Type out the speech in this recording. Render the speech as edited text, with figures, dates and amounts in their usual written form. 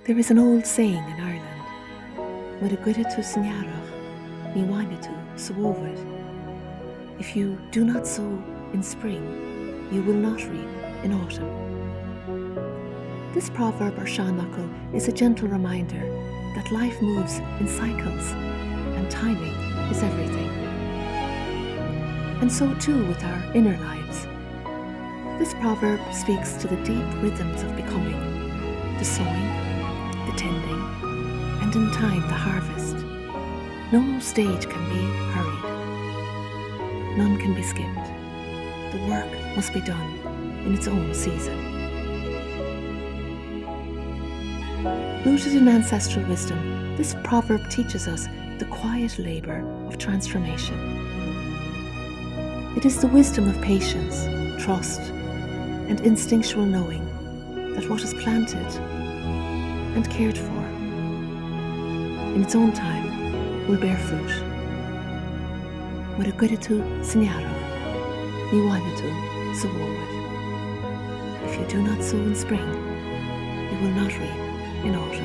There is an old saying in Ireland, "With a gcuireadh tú san Dhearach, ní bhainne tú sa bhómhaid." If you do not sow in spring, you will not reap in autumn. This proverb or seanachal is a gentle reminder that life moves in cycles and timing is everything. And so too with our inner lives. This proverb speaks to the deep rhythms of becoming, the sowing, the tending, and in time the harvest. No stage can be hurried. None can be skipped. The work must be done in its own season. Rooted in ancestral wisdom, this proverb teaches us the quiet labour of transformation. It is the wisdom of patience, trust, and instinctual knowing that what is planted and cared for in its own time will bear fruit. With a gcuireadh tú san Dhearach, ní bhainne tú sa bhómhaid. If you do not sow in spring, you will not reap in autumn.